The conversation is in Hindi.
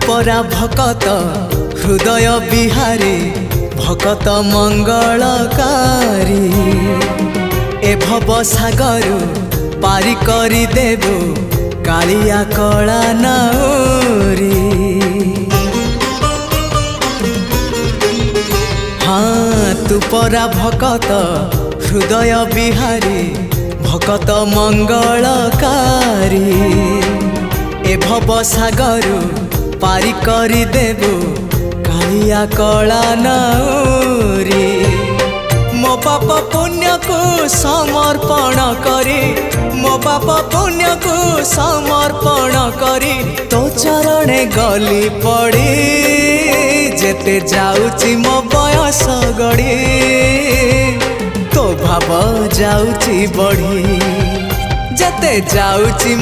परा भकत हृदय बिहारी भकत मंगलकारी ए भव सागर पारी करी देबो कालिया कला नाउरी। हाँ तू परा भकत हृदय बिहारी भकत मंगलकारी ए भव सागर पारी करी देबो कालिया कला नाउरी। मो पाप पुण्य को समर्पण करी मो पाप पुण्य को समर्पण करी तो चरणे गली पड़ी जेते जाउची मो बयस गड़ी तो भाव जाउची बढ़ी जेते जाउची।